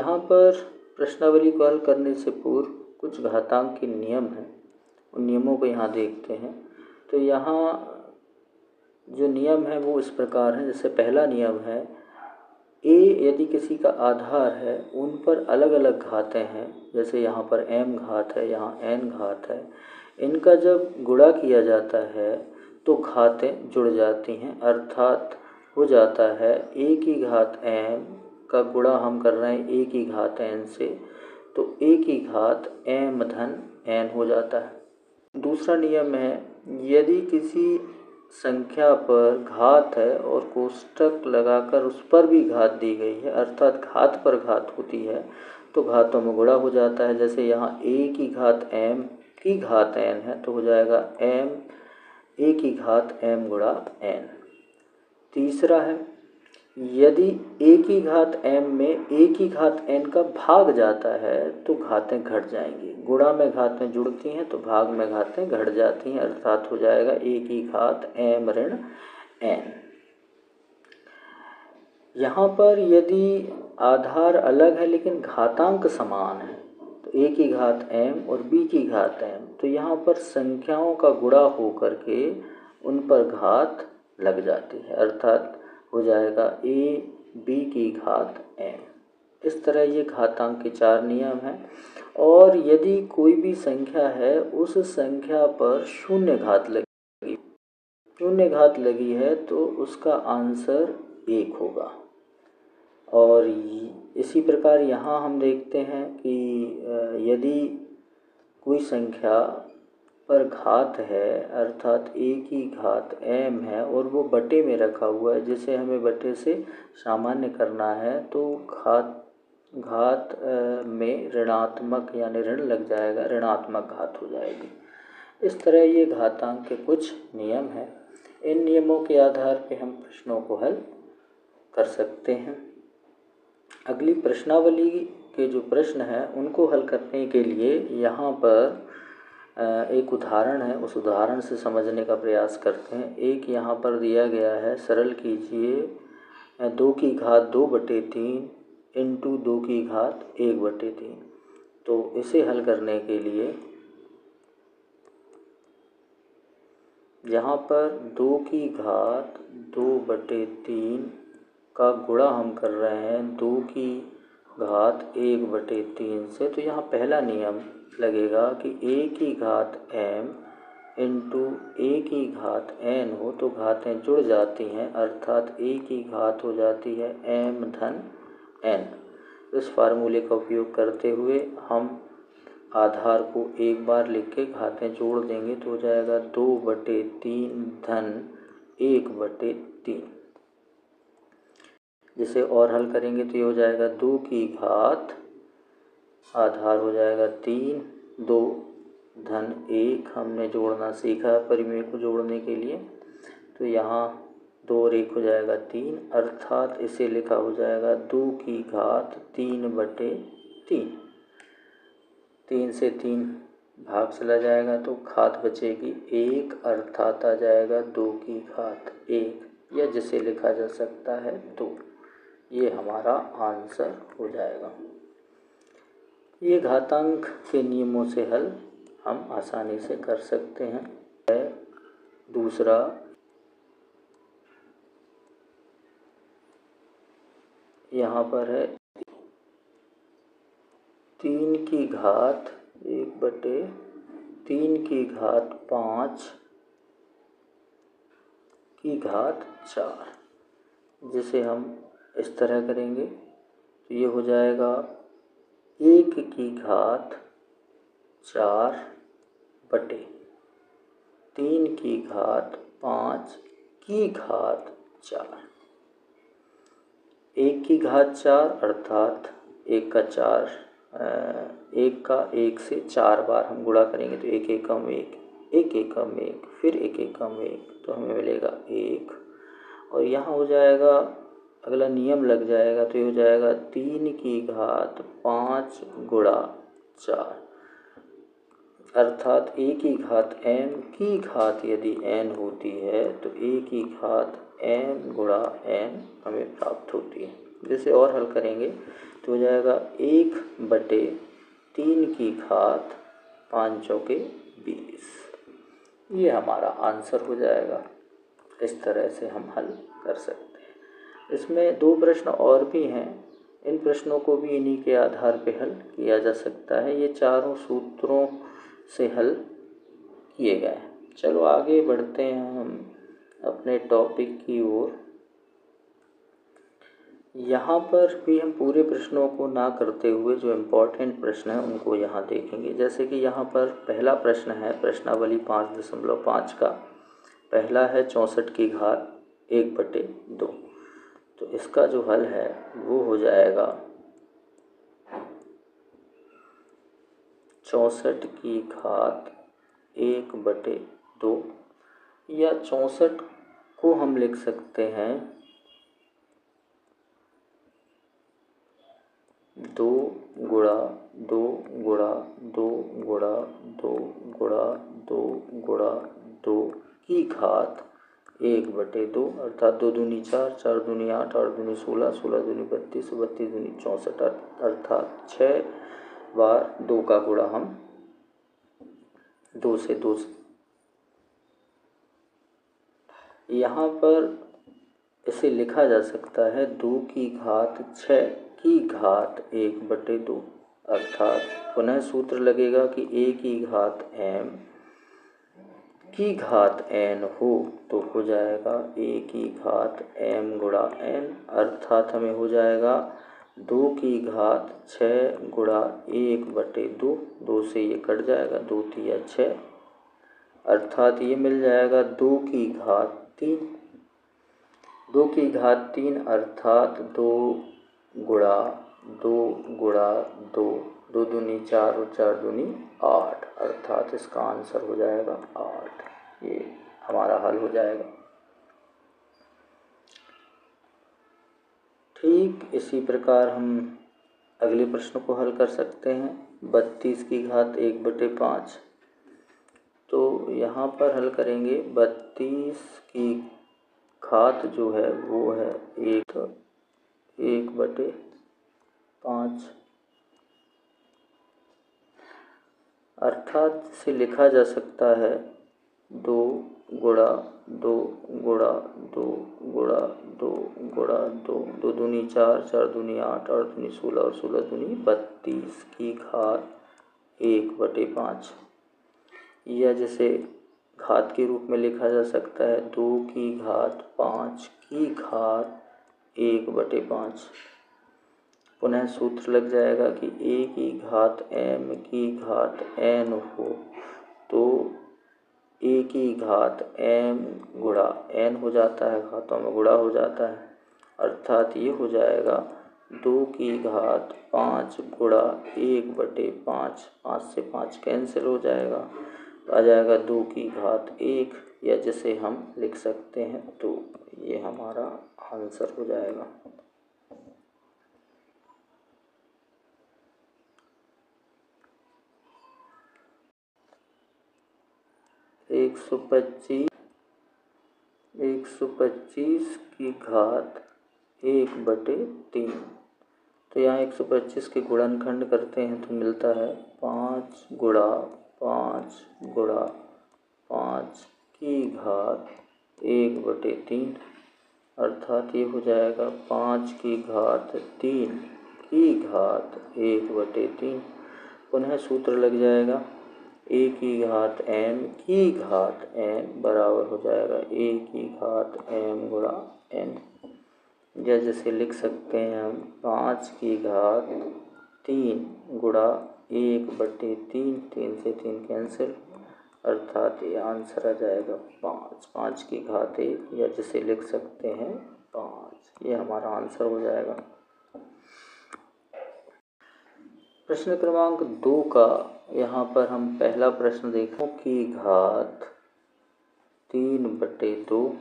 यहाँ पर प्रश्नावली को हल करने से पूर्व कुछ घातांक के नियम हैं, उन नियमों को यहाँ देखते हैं। तो यहाँ जो नियम है वो इस प्रकार है। जैसे पहला नियम है, a यदि किसी का आधार है, उन पर अलग अलग घातें हैं, जैसे यहाँ पर m घात है, यहाँ n घात है, इनका जब गुणा किया जाता है तो घातें जुड़ जाती हैं, अर्थात हो जाता है a की घात m का गुणा हम कर रहे हैं a की घात n से, तो a की घात m धन n हो जाता है। दूसरा नियम है, यदि किसी संख्या पर घात है और कोष्टक लगाकर उस पर भी घात दी गई है, अर्थात घात पर घात होती है, तो घातों में गुणा हो जाता है। जैसे यहाँ a की घात m की घात n है, तो हो जाएगा m a की घात m गुणा n। तीसरा है, यदि a की घात m में a की घात n का भाग जाता है तो घातें घट जाएंगी। गुणा में घातें जुड़ती हैं तो भाग में घातें घट जाती हैं, अर्थात हो जाएगा a की घात m ऋण n। यहाँ पर यदि आधार अलग है लेकिन घातांक समान है, तो a की घात m और b की घात m, तो यहाँ पर संख्याओं का गुणा हो करके उन पर घात लग जाती है, अर्थात हो जाएगा a b की घात m। इस तरह ये घातांक के 4 नियम हैं। और यदि कोई भी संख्या है, उस संख्या पर शून्य घात लगी है तो उसका आंसर 1 होगा। और इसी प्रकार यहाँ हम देखते हैं कि यदि कोई संख्या पर घात है, अर्थात a की घात m है और वो बटे में रखा हुआ है, जिसे हमें बटे से सामान्य करना है, तो घात में ऋणात्मक यानी ऋण लग जाएगा, ऋणात्मक घात हो जाएगी। इस तरह ये घातांक के कुछ नियम हैं। इन नियमों के आधार पर हम प्रश्नों को हल कर सकते हैं। अगली प्रश्नावली के जो प्रश्न हैं उनको हल करने के लिए यहाँ पर एक उदाहरण है, उस उदाहरण से समझने का प्रयास करते हैं। एक यहाँ पर दिया गया है, सरल कीजिए 2 की घात 2/3 इंटू 2 की घात 1/3। तो इसे हल करने के लिए यहाँ पर 2 की घात 2/3 का गुणा हम कर रहे हैं 2 की घात 1/3 से। तो यहाँ पहला नियम लगेगा कि a की घात m इंटू a की घात n हो तो घातें जुड़ जाती हैं, अर्थात a की घात हो जाती है m धन n। इस फार्मूले का उपयोग करते हुए हम आधार को एक बार लिख के घातें जोड़ देंगे तो हो जाएगा 2/3 धन 1/3। जिसे और हल करेंगे तो ये हो जाएगा 2 की घात आधार हो जाएगा 3, 2 धन 1 हमने जोड़ना सीखा परिमेय को जोड़ने के लिए। तो यहाँ 2 और 1 हो जाएगा 3, अर्थात इसे लिखा हो जाएगा 2 की घात 3/3। 3 से 3 भाग चला जाएगा तो घात बचेगी 1, अर्थात आ जाएगा 2 की घात 1, या जिसे लिखा जा सकता है 2। ये हमारा आंसर हो जाएगा। ये घातांक के नियमों से हल हम आसानी से कर सकते हैं। दूसरा, यहाँ पर है 3 की घात 1/3 की घात 5 की घात 4, जिसे हम इस तरह करेंगे तो ये हो जाएगा 1 की घात 4/3 की घात 5 की घात 4। 1 की घात 4 अर्थात 1 का 1 से 4 बार हम गुणा करेंगे तो 1 एकम 1, 1 एकम 1, फिर 1 एकम 1, तो हमें मिलेगा 1। और यहाँ हो जाएगा, अगला नियम लग जाएगा तो ये हो जाएगा 3 की घात 5 गुणा 4, अर्थात a की घात m की घात यदि n होती है तो a की घात m गुणा n हमें प्राप्त होती है। जैसे और हल करेंगे तो हो जाएगा 1/3 की घात 5 चौके 20। ये हमारा आंसर हो जाएगा। इस तरह से हम हल कर सकते हैं। इसमें 2 प्रश्न और भी हैं, इन प्रश्नों को भी इन्हीं के आधार पे हल किया जा सकता है। ये चारों सूत्रों से हल किए गए हैं। चलो आगे बढ़ते हैं हम अपने टॉपिक की ओर। यहाँ पर भी हम पूरे प्रश्नों को ना करते हुए जो इम्पोर्टेंट प्रश्न हैं उनको यहाँ देखेंगे। जैसे कि यहाँ पर पहला प्रश्न है प्रश्नावली 5.5 का। पहला है 64 की घात 1/2। तो इसका जो हल है वो हो जाएगा 64 की घात 1/2, या 64 को हम लिख सकते हैं 2 गुणा 2 गुणा 2 गुणा 2 गुणा 2 गुणा 2 की घात 1/2, अर्थात 2 दूनी 4, 4 दूनी 8, 8 दूनी 16, 16 दूनी 32, 32 दूनी 64, अर्थात 6 बार 2 का गुणा हम 2 से 2 यहाँ पर इसे लिखा जा सकता है 2 की घात 6 की घात 1/2, अर्थात पुनः सूत्र लगेगा कि a की घात m की घात n हो तो हो जाएगा a की घात m गुणा n, अर्थात हमें हो जाएगा 2 की घात 6 गुणा 1/2, 2 से ये कट जाएगा, 2 तिया 6, अर्थात ये मिल जाएगा 2 की घात 3। 2 की घात 3 अर्थात 2 गुणा 2 गुणा 2, 2 दूनी 4 और 4 दूनी 8, अर्थात इसका आंसर हो जाएगा 8। ये हमारा हल हो जाएगा। ठीक इसी प्रकार हम अगले प्रश्न को हल कर सकते हैं 32 की घात 1/5। तो यहाँ पर हल करेंगे 32 की घात जो है वो है 1/5, अर्थात इसे लिखा जा सकता है 2 गुणा 2 गुणा 2 गुणा 2 गुणा 2, 2 दूनी 4, 4 दूनी 8, 8 दूनी 16 और 16 दूनी 32 की घात 1/5, या जैसे घात के रूप में लिखा जा सकता है 2 की घात 5 की घात 1/5। पुनः सूत्र लग जाएगा कि a की घात m की घात n हो तो a की घात m गुणा n हो जाता है, घातों में गुणा हो जाता है, अर्थात ये हो जाएगा 2 की घात 5 गुणा 1/5, 5 से 5 कैंसिल हो जाएगा, आ जाएगा 2 की घात 1, या जिसे हम लिख सकते हैं तो ये हमारा आंसर हो जाएगा। एक सौ पच्चीस की घात 1/3। तो यहाँ 125 के गुणनखंड करते हैं तो मिलता है 5 गुणा 5 गुणा 5 की घात 1/3, अर्थात ये हो जाएगा 5 की घात 3 की घात 1/3। पुनः सूत्र लग जाएगा a की घात m की घात n बराबर हो जाएगा a की घात m गुणा n, या जैसे लिख सकते हैं हम 5 की घात 3 गुणा 1/3, 3 से 3 कैंसिल, अर्थात ये आंसर आ जाएगा 5, 5 की घात 1, या जिसे लिख सकते हैं 5। ये हमारा आंसर हो जाएगा। प्रश्न क्रमांक 2 का यहाँ पर हम पहला प्रश्न देखें की घात 3/2,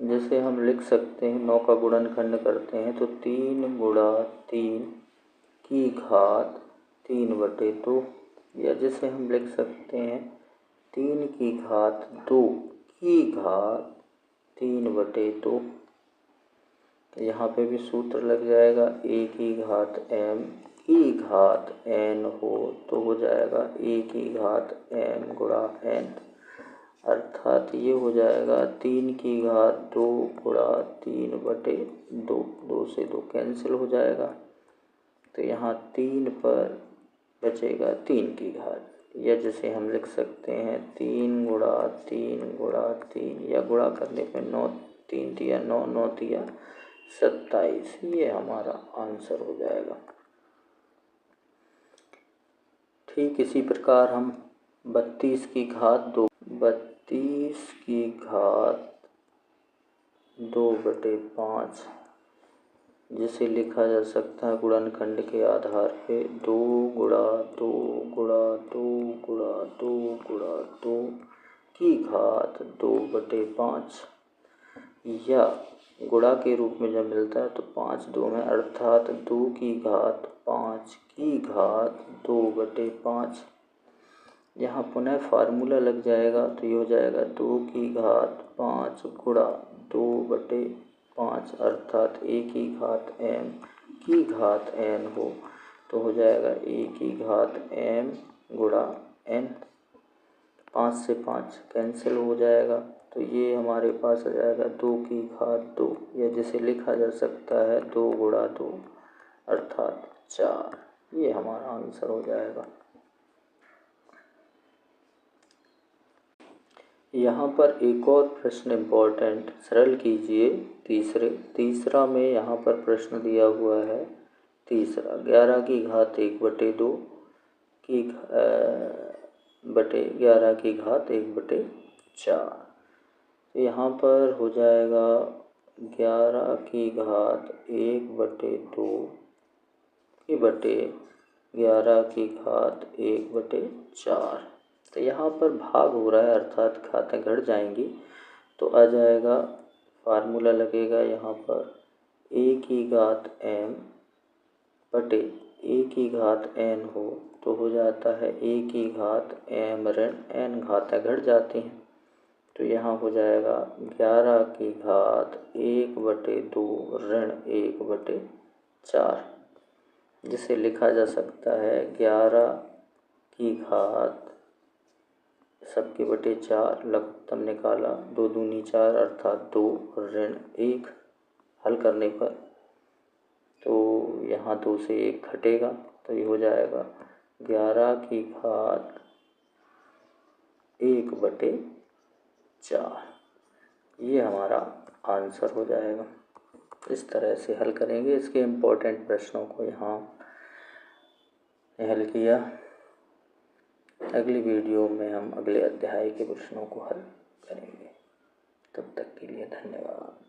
जैसे हम लिख सकते हैं 9 का गुणनखंड करते हैं तो 3 गुणा 3 की घात 3/2, या जैसे हम लिख सकते हैं 3 की घात 2 की घात 3/2। यहाँ पे भी सूत्र लग जाएगा, a की घात m की घात n हो तो हो जाएगा a की घात m गुणा n, अर्थात ये हो जाएगा 3 की घात 2 गुणा 3/2, 2 से 2 कैंसिल हो जाएगा, तो यहाँ 3 पर बचेगा 3 की घात, या जैसे हम लिख सकते हैं 3 गुणा 3 गुणा 3, या गुणा करने पे 9 3 तिया 9 9 तिया 27, ये हमारा आंसर हो जाएगा। ठीक इसी प्रकार हम 32 की घात 2 2/5 जिसे लिखा जा सकता है गुणनखंड के आधार पे 2 गुणा 2 गुणा 2 गुणा 2 गुणा 2 की घात 2/5, या गुणा के रूप में जब मिलता है तो 5 2 में, अर्थात 2 की घात 5 की घात 2/5। यहाँ पुनः फार्मूला लग जाएगा, तो ये हो जाएगा 2 की घात 5 गुणा 2/5, अर्थात a की घात m की घात n हो तो हो जाएगा a की घात m गुणा n। 5 से 5 कैंसिल हो जाएगा, तो ये हमारे पास आ जाएगा 2 की घात 2, या जिसे लिखा जा सकता है 2 गुणा 2 अर्थात 4, ये हमारा आंसर हो जाएगा। यहाँ पर एक और प्रश्न इम्पोर्टेंट, सरल कीजिए तीसरा में यहाँ पर प्रश्न दिया हुआ है। तीसरा 11 की घात 1/2 की बटे 11 की घात 1/4, तो यहाँ पर हो जाएगा 11 की घात 1/2 की बटे 11 की घात 1/4, तो यहाँ पर भाग हो रहा है अर्थात घातें घट जाएंगी, तो आ जाएगा फार्मूला लगेगा यहाँ पर a की घात m बटे a की घात n हो तो हो जाता है a की घात m ऋण n, घातें घट जाती हैं, तो यहाँ हो जाएगा 11 की घात 1/2 ऋण 1/4, जिसे लिखा जा सकता है 11 की घात सबके बटे 4, लघुत्तम निकाला 2 दूनी 4 अर्थात 2 ऋण 1, हल करने पर तो यहाँ 2 से 1 घटेगा, तो ये हो जाएगा 11 की घात 1/4, ये हमारा आंसर हो जाएगा। इस तरह से हल करेंगे, इसके इम्पोर्टेंट प्रश्नों को यहाँ हल किया। अगली वीडियो में हम अगले अध्याय के प्रश्नों को हल करेंगे। तब तक के लिए धन्यवाद।